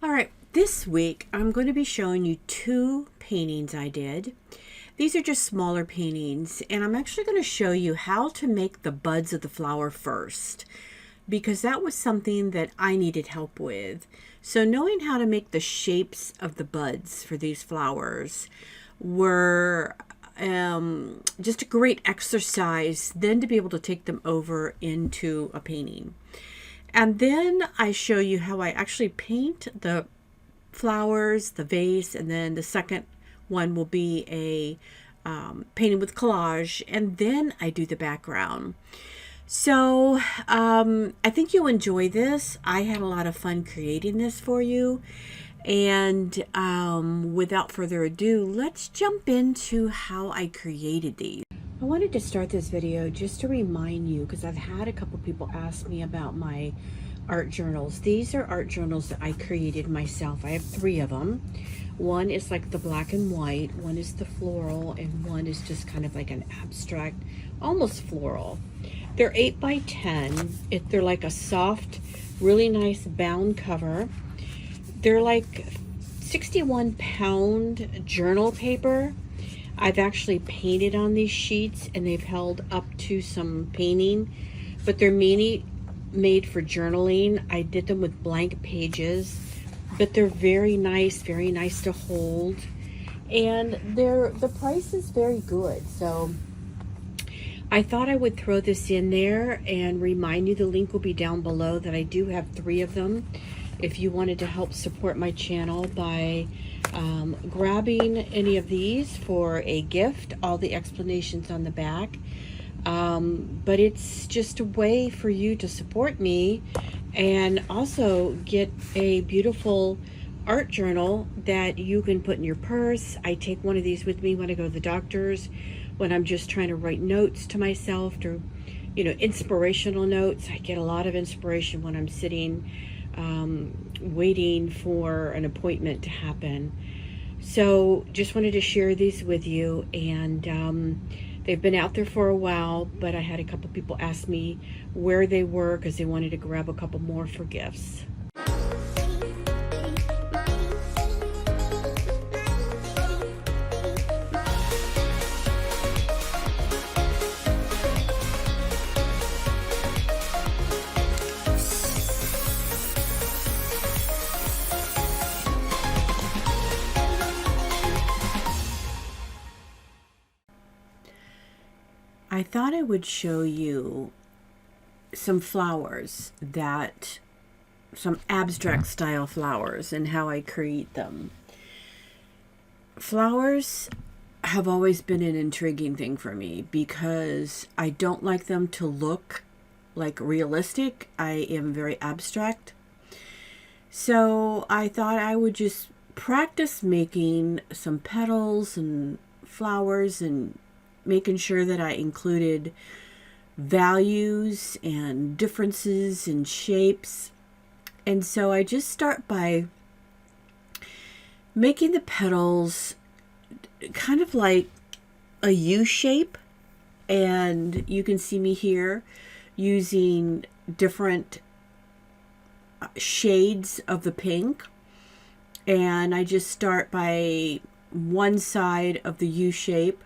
All right, this week I'm going to be showing you two paintings I did. These are just smaller paintings, and I'm actually going to show you how to make the buds of the flower first, because that was something that I needed help with. So knowing how to make the shapes of the buds for these flowers were just a great exercise then to be able to take them over into a painting. And then I show you how I actually paint the flowers, the vase, and then the second one will be a painting with collage, and then I do the background. So I think you'll enjoy this. I had a lot of fun creating this for you. And without further ado, let's jump into how I created these. I wanted to start this video just to remind you, because I've had a couple people ask me about my art journals. These are art journals that I created myself. I have 3 of them. One is like the black and white, one is the floral, and one is just kind of like an abstract, almost floral. They're 8 by 10. They're like a soft, really nice bound cover. They're like 61-pound journal paper. I've actually painted on these sheets and they've held up to some painting, but they're mainly made for journaling. I did them with blank pages, but they're very nice to hold, and the price is very good. So I thought I would throw this in there and remind you, the link will be down below, that I do have 3 of them. If you wanted to help support my channel by grabbing any of these for a gift, all the explanations on the back. But it's just a way for you to support me and also get a beautiful art journal that you can put in your purse. I take one of these with me when I go to the doctor's, when I'm just trying to write notes to myself, or inspirational notes. I get a lot of inspiration when I'm sitting waiting for an appointment to happen. So just wanted to share these with you, and they've been out there for a while, but I had a couple people ask me where they were because they wanted to grab a couple more for gifts. I thought I would show you some flowers, some abstract style flowers, and how I create them. Flowers have always been an intriguing thing for me because I don't like them to look like realistic. I am very abstract. So I thought I would just practice making some petals and flowers and making sure that I included values and differences in shapes. And so I just start by making the petals kind of like a U shape. And you can see me here using different shades of the pink. And I just start by one side of the U shape,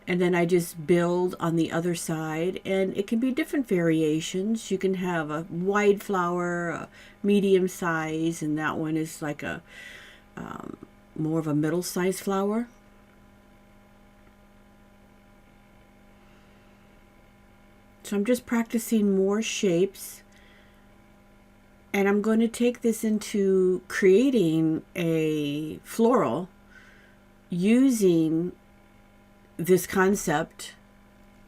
and then I just build on the other side, and it can be different variations. You can have a wide flower, a medium size, and that one is like a more of a middle-sized flower. So I'm just practicing more shapes, and I'm going to take this into creating a floral using this concept.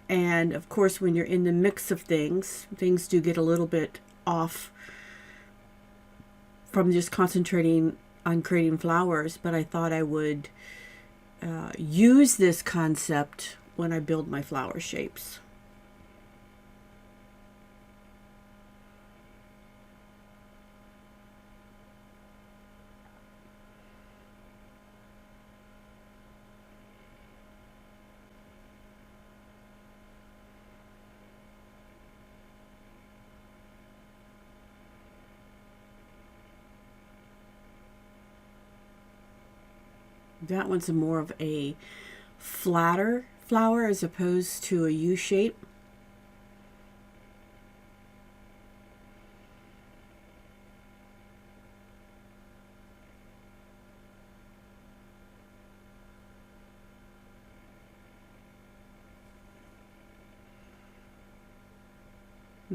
And of course, when you're in the mix of things do get a little bit off from just concentrating on creating flowers, but I thought I would use this concept when I build my flower shapes. That one's more of a flatter flower as opposed to a U shape.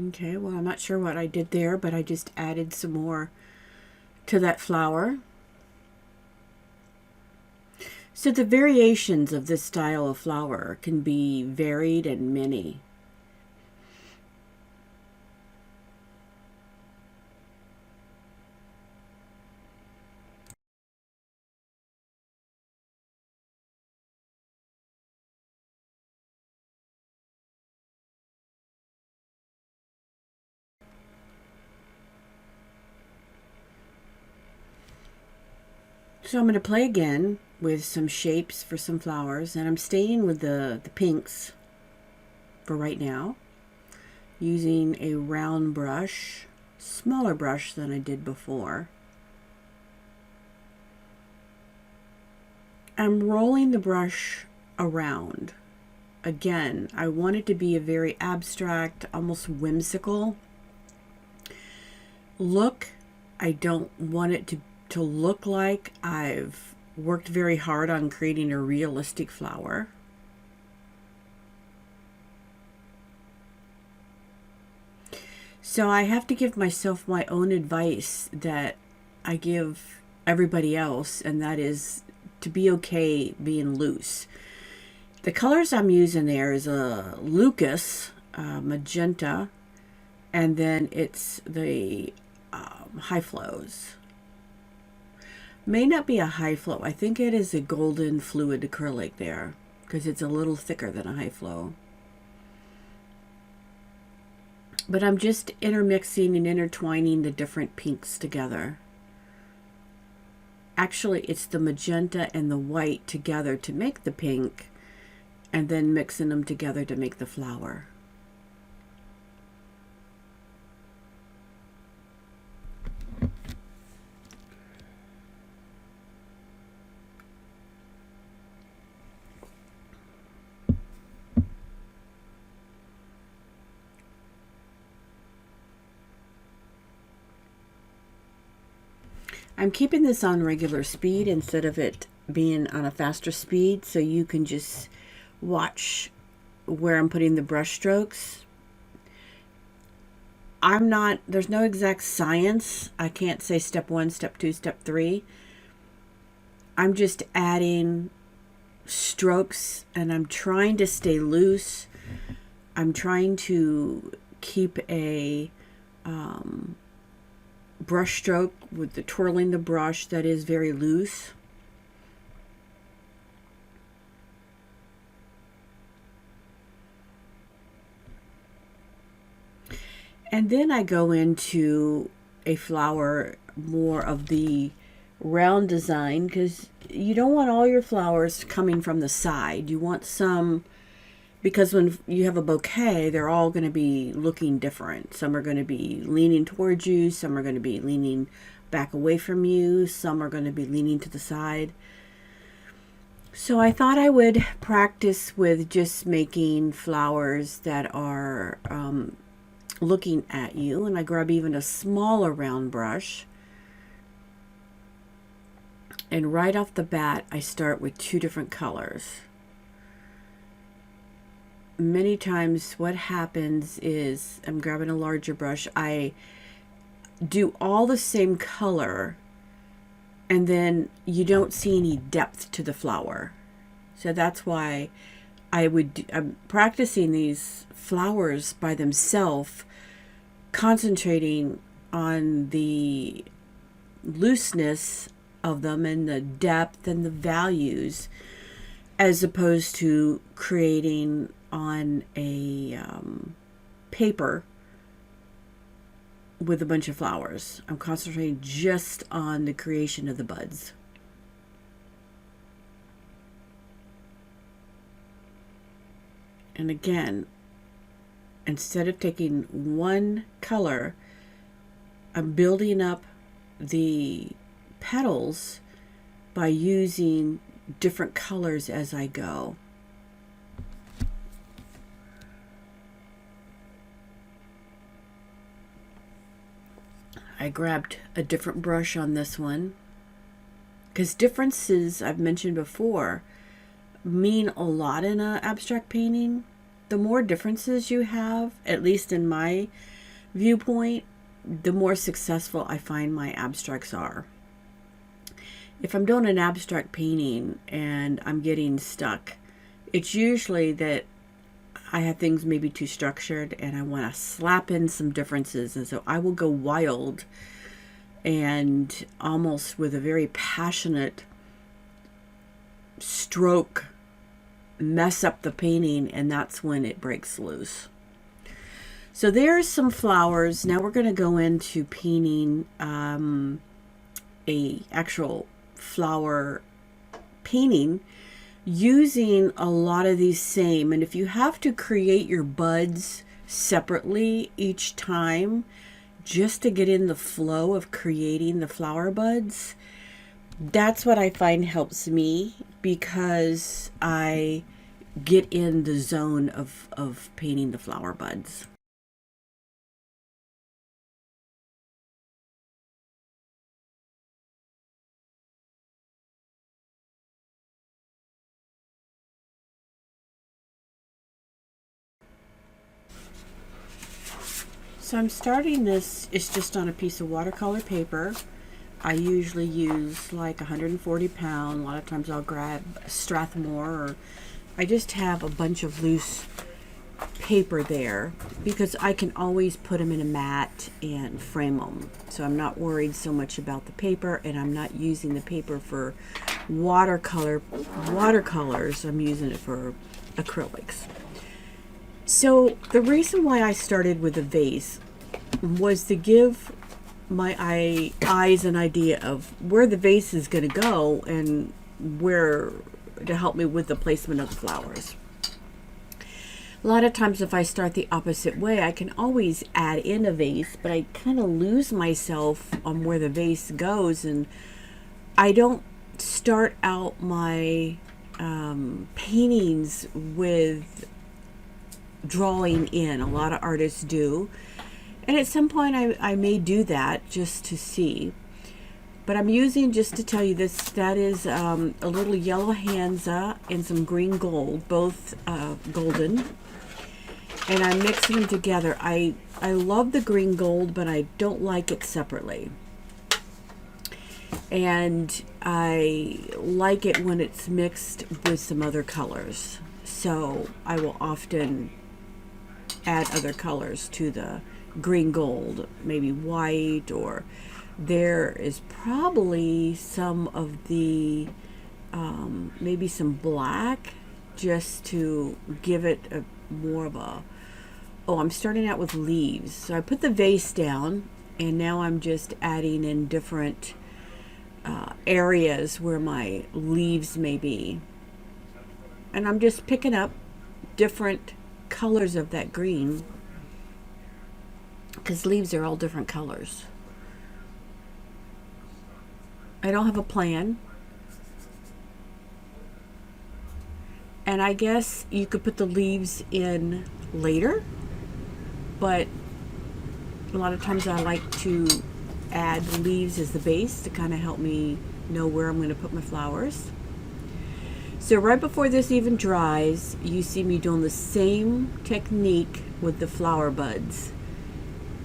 Okay, well, I'm not sure what I did there, but I just added some more to that flower. So the variations of this style of flower can be varied and many. So I'm going to play again with some shapes for some flowers, and I'm staying with the pinks for right now, using a round brush, smaller brush than I did before. I'm rolling the brush around. Again, I want it to be a very abstract, almost whimsical look. I don't want it to look like I've worked very hard on creating a realistic flower. So I have to give myself my own advice that I give everybody else, and that is to be okay being loose. The colors I'm using there is a Lucas magenta, and then it's the high flows. May not be a high flow. I think it is a golden fluid acrylic there, because it's a little thicker than a high flow. But I'm just intermixing and intertwining the different pinks together. Actually, it's the magenta and the white together to make the pink, and then mixing them together to make the flower. I'm keeping this on regular speed instead of it being on a faster speed, so you can just watch where I'm putting the brush strokes. There's no exact science. I can't say step 1, step 2, step 3. I'm just adding strokes, and I'm trying to stay loose. I'm trying to keep a brush stroke with the twirling the brush that is very loose. And then I go into a flower more of the round design, because you don't want all your flowers coming from the side. You want some, because when you have a bouquet, they're all going to be looking different. Some are going to be leaning towards you, some are going to be leaning back away from you, some are going to be leaning to the side. So I thought I would practice with just making flowers that are looking at you, and I grab even a smaller round brush, and right off the bat I start with 2 different colors. Many times what happens is I'm grabbing a larger brush, I do all the same color, and then you don't see any depth to the flower. So that's why I'm practicing these flowers by themselves, concentrating on the looseness of them and the depth and the values, as opposed to creating on a paper with a bunch of flowers. I'm concentrating just on the creation of the buds. And again, instead of taking one color, I'm building up the petals by using different colors as I go. I grabbed a different brush on this one because differences, I've mentioned before, mean a lot in an abstract painting. The more differences you have, at least in my viewpoint, the more successful I find my abstracts are. If I'm doing an abstract painting and I'm getting stuck, it's usually that I have things maybe too structured and I want to slap in some differences. And so I will go wild and almost with a very passionate stroke mess up the painting, and that's when it breaks loose. So there's some flowers. Now we're going to go into painting a actual flower painting using a lot of these same. And if you have to create your buds separately each time just to get in the flow of creating the flower buds, that's what I find helps me, because I get in the zone of painting the flower buds. So I'm starting this, it's just on a piece of watercolor paper. I usually use like 140 pound. A lot of times I'll grab Strathmore, or I just have a bunch of loose paper there because I can always put them in a mat and frame them. So I'm not worried so much about the paper, and I'm not using the paper for watercolors. I'm using it for acrylics. So the reason why I started with a vase was to give my eyes an idea of where the vase is going to go and where to help me with the placement of the flowers. A lot of times if I start the opposite way, I can always add in a vase, but I kind of lose myself on where the vase goes, and I don't start out my paintings with drawing in. A lot of artists do, and at some point I may do that just to see, but I'm using, just to tell you this, that is a little yellow Hansa and some green gold, both golden, and I'm mixing them together. I love the green gold, but I don't like it separately, and I like it when it's mixed with some other colors. So I will often add other colors to the green gold, maybe white, or there is probably some of the maybe some black, just to give it a more of a, oh, I'm starting out with leaves. So I put the vase down, and now I'm just adding in different areas where my leaves may be, and I'm just picking up different colors of that green, because leaves are all different colors. I don't have a plan, and I guess you could put the leaves in later, but a lot of times I like to add leaves as the base to kind of help me know where I'm going to put my flowers. So right before this even dries, you see me doing the same technique with the flower buds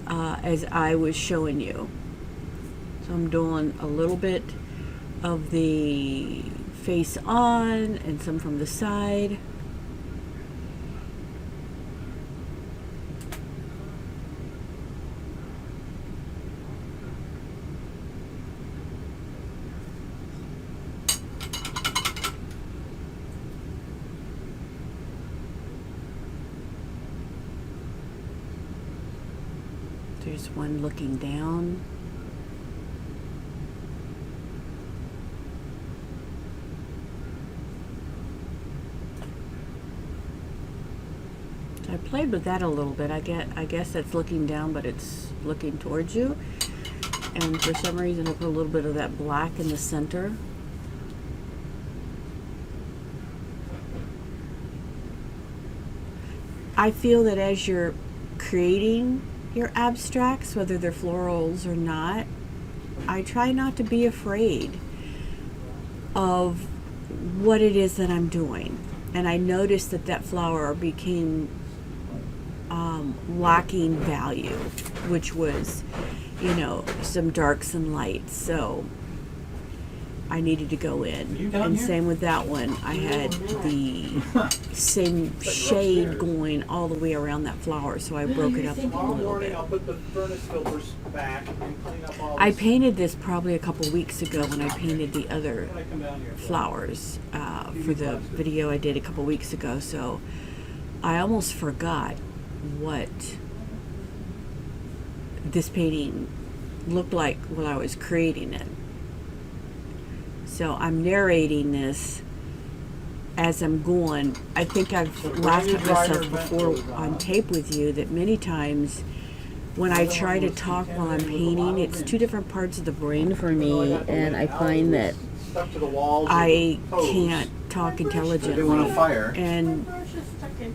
as I was showing you. So I'm doing a little bit of the face on and some from the side. There's one looking down. So I played with that a little bit. I guess that's looking down, but it's looking towards you. And for some reason I put a little bit of that black in the center. I feel that as you're creating your abstracts, whether they're florals or not, I try not to be afraid of what it is that I'm doing. And I noticed that that flower became lacking value, which was, you know, some darks and lights. So I needed to go in. And same with that one. I had the same shade going all the way around that flower, so I broke it up a little bit. I'll put the furnace filters back and clean up all I painted this probably a couple weeks ago when I painted the other when I come down here. flowers for the video I did a couple weeks ago, so I almost forgot what this painting looked like while I was creating it. So I'm narrating this as I'm going. I think I've laughed at myself before on tape with you that many times when I try to talk while I'm painting, it's two different parts of the brain for me, and I find that I can't talk intelligently. And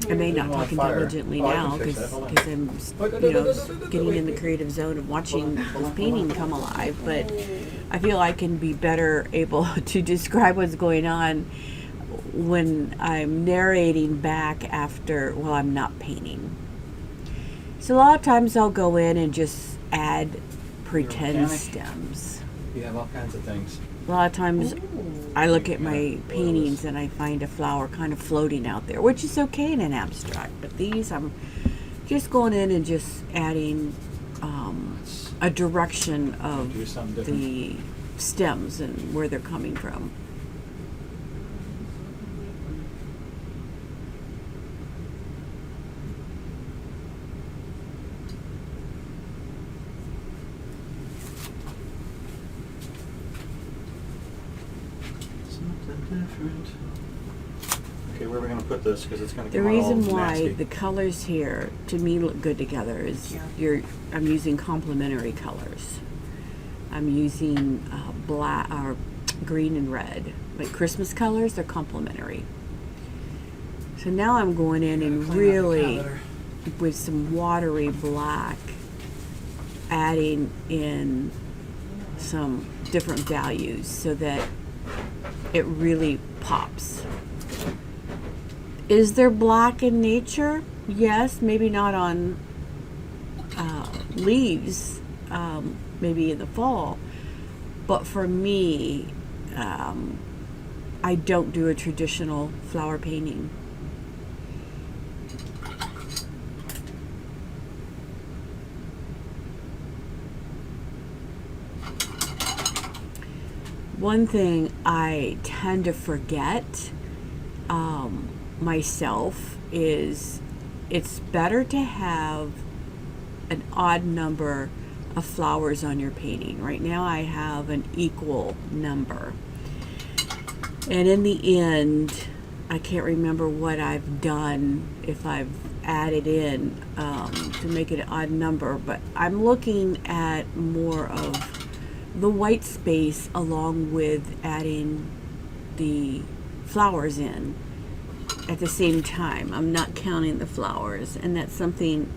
I may not talk intelligently now because I'm, you know, getting in the creative zone of watching this painting come alive, but I feel I can be better able to describe what's going on when I'm narrating back after, while I'm not painting. So a lot of times I'll go in and just add pretend stems. You have all kinds of things. A lot of times I look at my paintings and I find a flower kind of floating out there, which is okay in an abstract, but these I'm just going in and just adding a direction of the stems and where they're coming from. Different. Okay, where are we going to put this? Because it's going to The come out all reason why nasty. the colors here to me look good together is I'm using complementary colors. I'm using black or green and red, like Christmas colors. They're complementary. So now I'm going in and really with some watery black, adding in some different values so that it really pops. Is there black in nature? Yes, maybe not on leaves, maybe in the fall. But for me, I don't do a traditional flower painting. One thing I tend to forget myself is it's better to have an odd number of flowers on your painting. Right now I have an equal number. And in the end, I can't remember what I've done, if I've added in to make it an odd number, but I'm looking at more of the white space along with adding the flowers in at the same time. I'm not counting the flowers, and that's something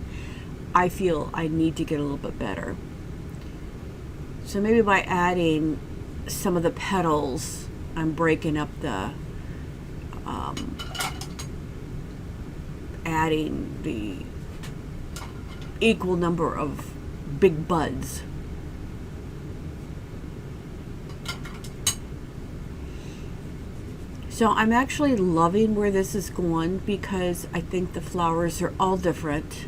I feel I need to get a little bit better. So maybe by adding some of the petals, I'm breaking up the adding the equal number of big buds. So I'm actually loving where this is going because I think the flowers are all different.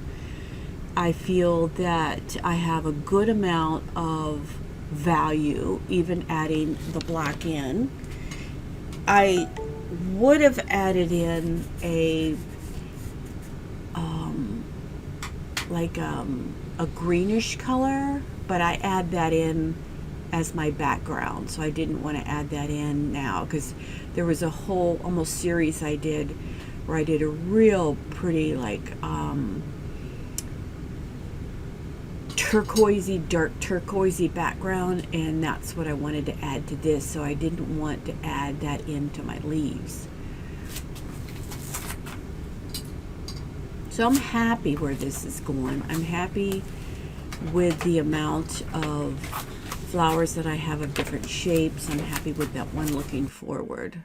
I feel that I have a good amount of value, even adding the black in. I would have added in a a greenish color, but I add that in as my background, so I didn't want to add that in now because there was a whole almost series I did where I did a real pretty like turquoisey, dark turquoisey background, and that's what I wanted to add to this, so I didn't want to add that into my leaves. So I'm happy where this is going. I'm happy with the amount of flowers that I have of different shapes. I'm happy with that one looking forward.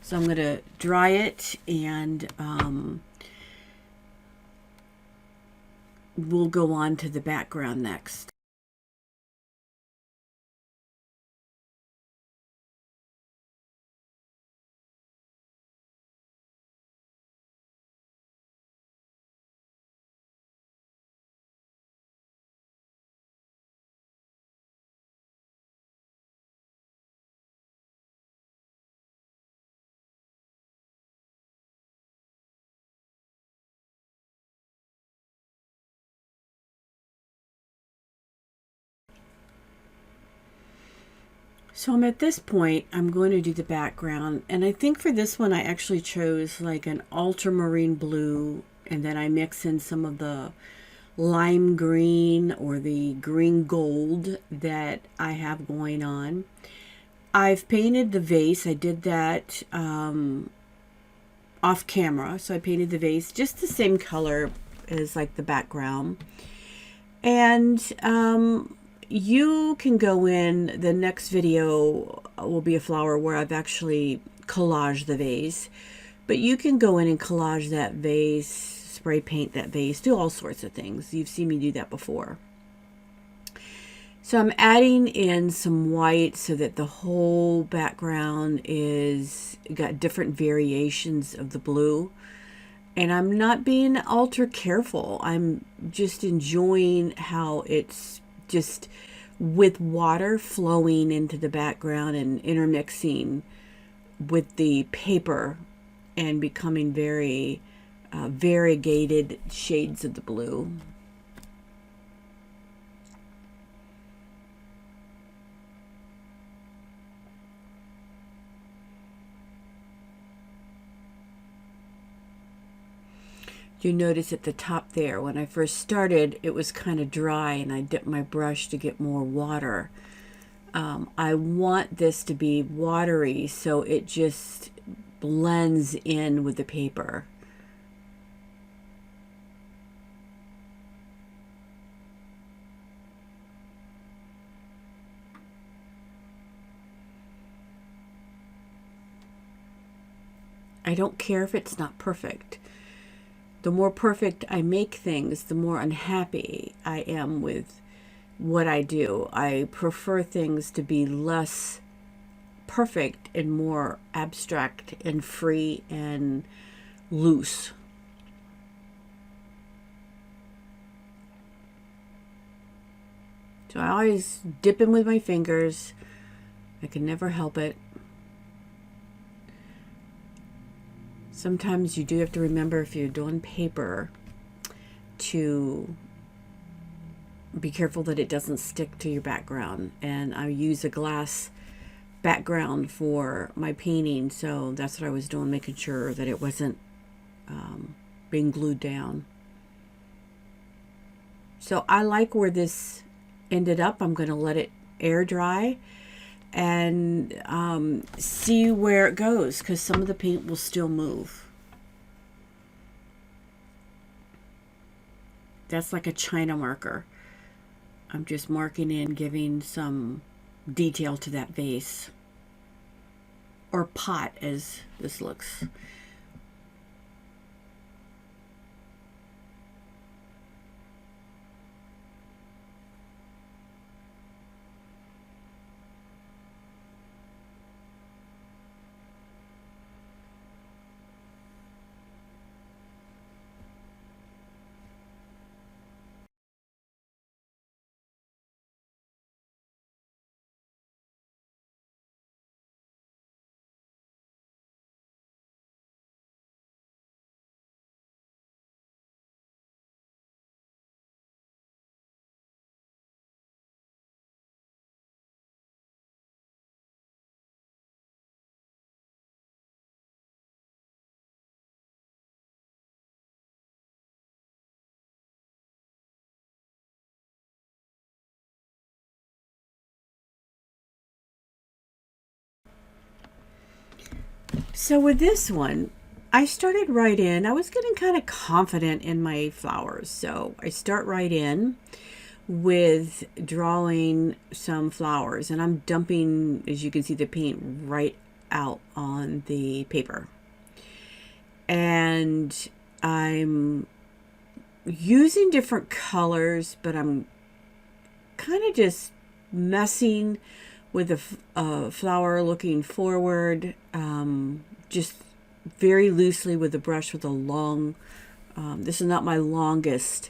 So I'm going to dry it, and we'll go on to the background next. So I'm at this point, I'm going to do the background, and I think for this one I actually chose like an ultramarine blue, and then I mix in some of the lime green or the green gold that I have going on. I've painted the vase. I did that off camera, so I painted the vase just the same color as like the background. And you can go in, the next video will be a flower where I've actually collaged the vase, but you can go in and collage that vase, spray paint that vase, do all sorts of things. You've seen me do that before. So I'm adding in some white so that the whole background is got different variations of the blue. And I'm not being ultra careful. I'm just enjoying how it's just with water flowing into the background and intermixing with the paper and becoming very variegated shades of the blue. You notice at the top there, when I first started, it was kind of dry, and I dipped my brush to get more water. I want this to be watery so it just blends in with the paper. I don't care if it's not perfect. The more perfect I make things, the more unhappy I am with what I do. I prefer things to be less perfect and more abstract and free and loose. So I always dip in with my fingers. I can never help it. Sometimes you do have to remember, if you're doing paper, to be careful that it doesn't stick to your background. And I use a glass background for my painting, so that's what I was doing, making sure that it wasn't being glued down. So I like where this ended up. I'm going to let it air dry and see where it goes, because some of the paint will still move. That's like a China marker. I'm just marking in, giving some detail to that vase, or pot as this looks. So with this one, I started right in. I was getting kind of confident in my flowers, so I start right in with drawing some flowers, and I'm dumping, as you can see, the paint right out on the paper. And I'm using different colors, but I'm kind of just messing with the flower looking forward, just very loosely with the brush with a long, this is not my longest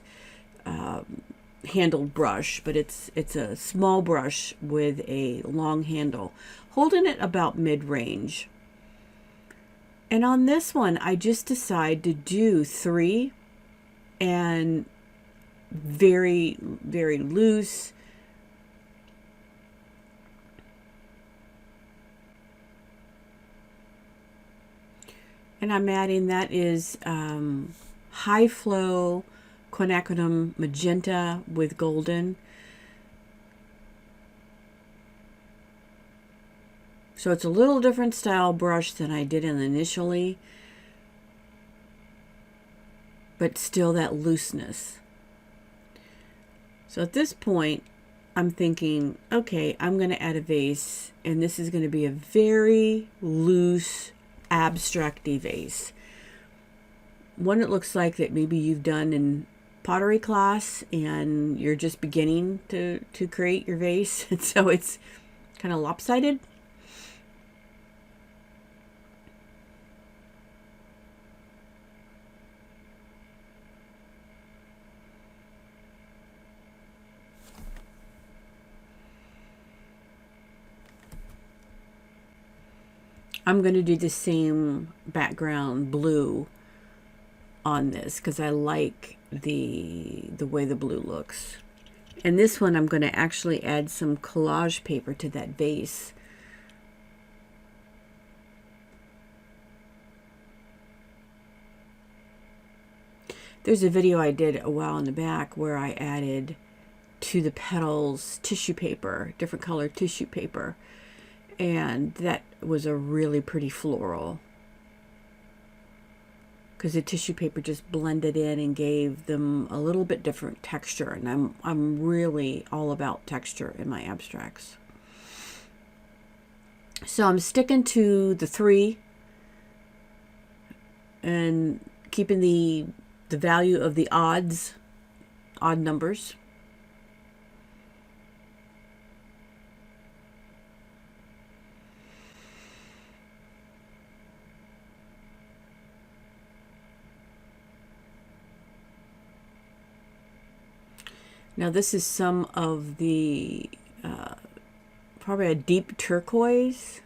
handled brush, but it's a small brush with a long handle, holding it about mid-range. And on this one, I just decide to do 3 and very, very loose. And I'm adding, that is high flow quinacridone magenta with golden. So it's a little different style brush than I did initially, but still that looseness. So at this point, I'm thinking, okay, I'm going to add a vase, and this is going to be a very loose, abstract-y vase. One that looks like that maybe you've done in pottery class and you're just beginning to create your vase, and so it's kind of lopsided. I'm going to do the same background blue on this because I like the way the blue looks. And this one I'm going to actually add some collage paper to that vase. There's a video I did a while in the back where I added to the petals tissue paper, different color tissue paper, and that was a really pretty floral because the tissue paper just blended in and gave them a little bit different texture, and I'm really all about texture in my abstracts. So I'm sticking to the 3 and keeping the value of the odd numbers. Now this is some of the, probably a deep turquoise.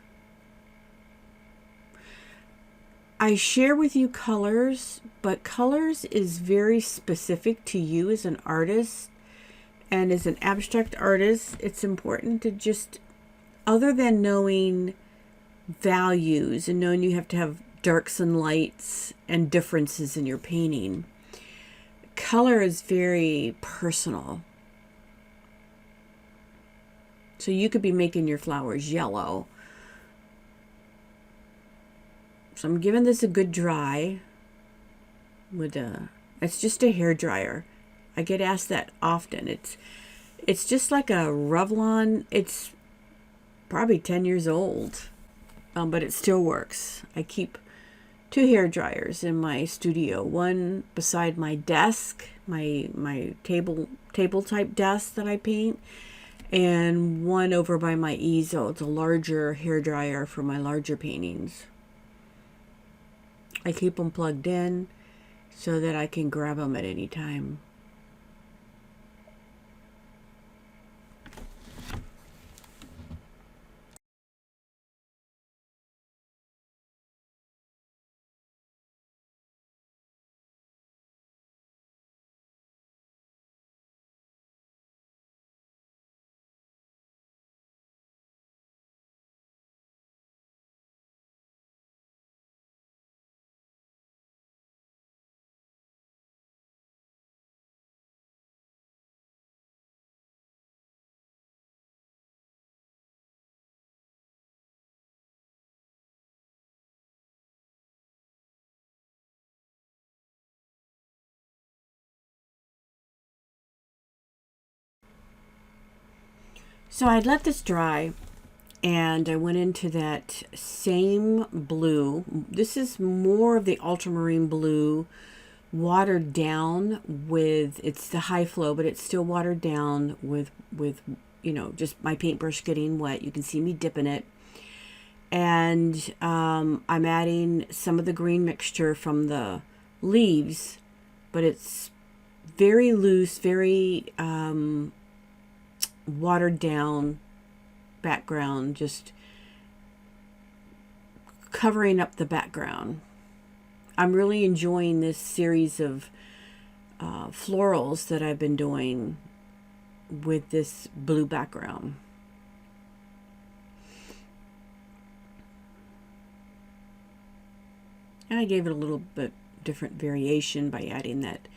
I share with you colors, but colors is very specific to you as an artist. And as an abstract artist, it's important to just, other than knowing values and knowing you have to have darks and lights and differences in your painting, color is very personal. So you could be making your flowers yellow. So I'm giving this a good dry with it's just a hair dryer. I get asked that often. It's just like a Revlon. It's probably 10 years old, but it still works. I keep 2 hair dryers in my studio, one beside my desk, my table type desk that I paint, and one over by my easel. It's a larger hair dryer for my larger paintings. I keep them plugged in so that I can grab them at any time. So I let this dry, and I went into that same blue. This is more of the ultramarine blue, watered down with, it's the high flow, but it's still watered down with you know, just my paintbrush getting wet. You can see me dipping it. And I'm adding some of the green mixture from the leaves, but it's very loose, very watered down background, just covering up the background. I'm really enjoying this series of florals that I've been doing with this blue background. And I gave it a little bit different variation by adding that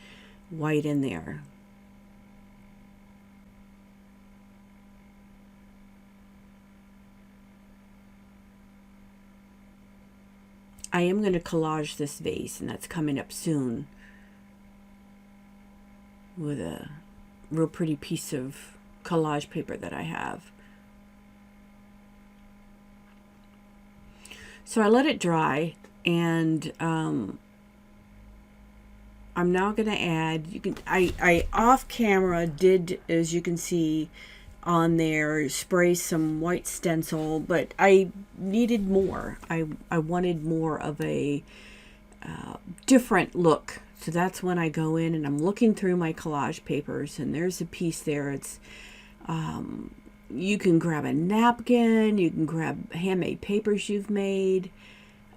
white in there. I am going to collage this vase, and that's coming up soon with a real pretty piece of collage paper that I have. So I let it dry, and I'm now going to add, I off camera did, as you can see on there, spray some white stencil, but I needed more. I wanted more of a different look. So that's when I go in and I'm looking through my collage papers, and there's a piece there. It's you can grab a napkin, you can grab handmade papers you've made.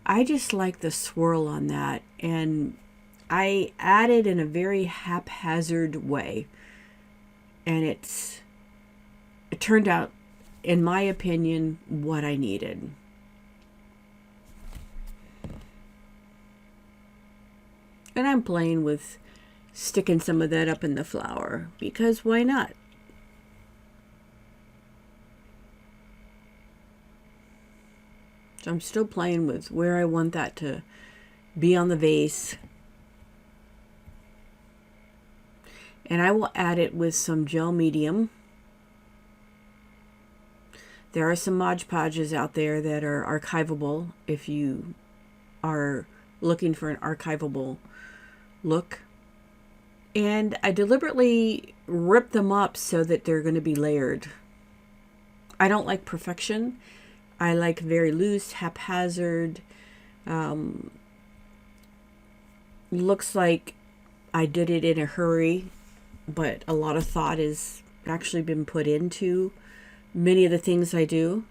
I just like the swirl on that, and I added in a very haphazard way, and it turned out, in my opinion, what I needed. And I'm playing with sticking some of that up in the flower, because why not? So I'm still playing with where I want that to be on the vase. And I will add it with some gel medium. There are some Mod Podges out there that are archivable if you are looking for an archivable look. And I deliberately rip them up so that they're going to be layered. I don't like perfection. I like very loose, haphazard. Looks like I did it in a hurry, but a lot of thought has actually been put into many of the things I do.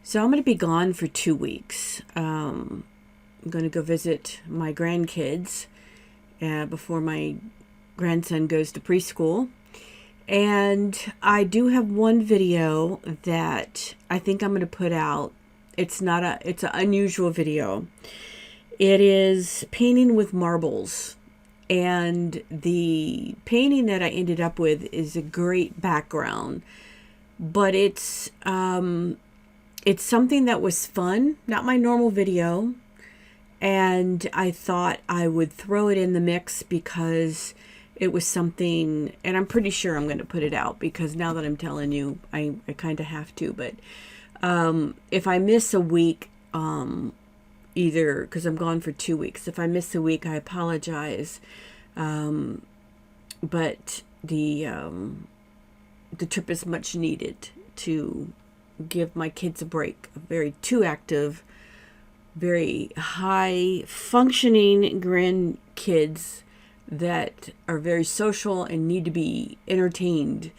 So I'm going to be gone for 2 weeks. I'm going to go visit my grandkids before my grandson goes to preschool. And I do have one video that I think I'm going to put out. It's an unusual video. It is painting with marbles. And the painting that I ended up with is a great background. But it's something that was fun, not my normal video. And I thought I would throw it in the mix because it was something, and I'm pretty sure I'm going to put it out because now that I'm telling you, I kind of have to. But if I miss a week, either because I'm gone for 2 weeks, if I miss a week, I apologize. But the trip is much needed to give my kids a break. Very too active, very high functioning grandkids that are very social and need to be entertained.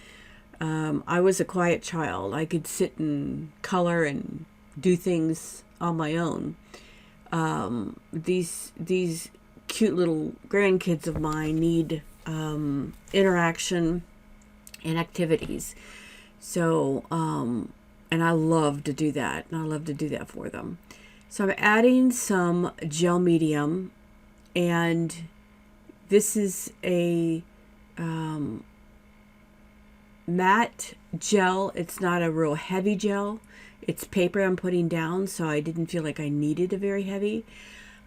I was a quiet child. I could sit and color and do things on my own. These cute little grandkids of mine need interaction and activities. So, and I love to do that. And I love to do that for them. So I'm adding some gel medium, and this is a matte gel. It's not a real heavy gel. It's paper I'm putting down, so I didn't feel like I needed a very heavy.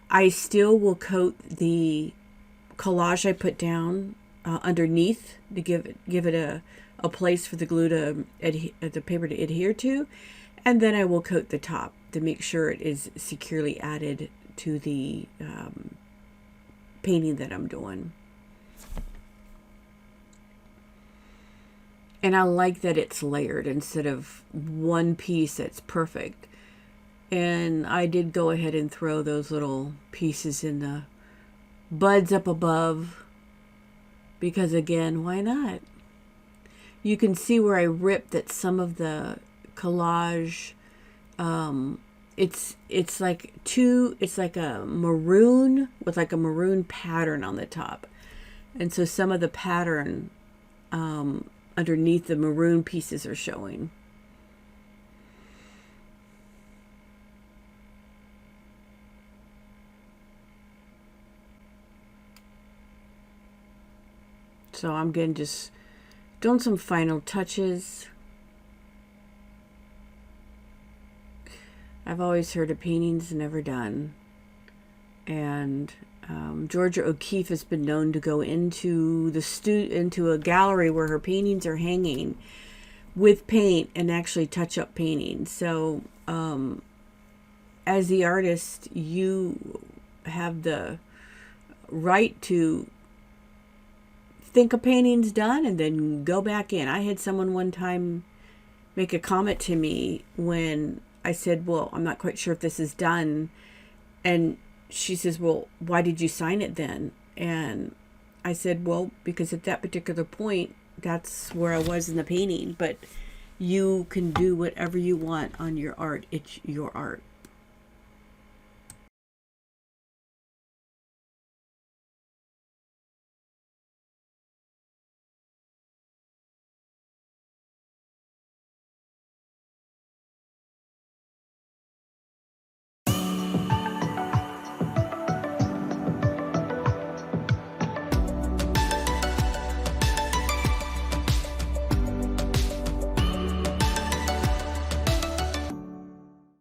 I still will coat the collage I put down underneath to give it a place for the glue to the paper to adhere to, and then I will coat the top to make sure it is securely added to the painting that I'm doing. And I like that it's layered instead of one piece that's perfect. And I did go ahead and throw those little pieces in the buds up above, because again, why not? You can see where I ripped that some of the collage, it's like a maroon with like a maroon pattern on the top. And so some of the pattern underneath the maroon pieces are showing. So I'm going to just doing some final touches. I've always heard of paintings never done. And Georgia O'Keeffe has been known to go into into a gallery where her paintings are hanging with paint and actually touch up paintings. So as the artist, you have the right to think a painting's done and then go back in. I had someone one time make a comment to me when I said, well, I'm not quite sure if this is done. And she says, well, why did you sign it then? And I said, well, because at that particular point, that's where I was in the painting. But you can do whatever you want on your art. It's your art.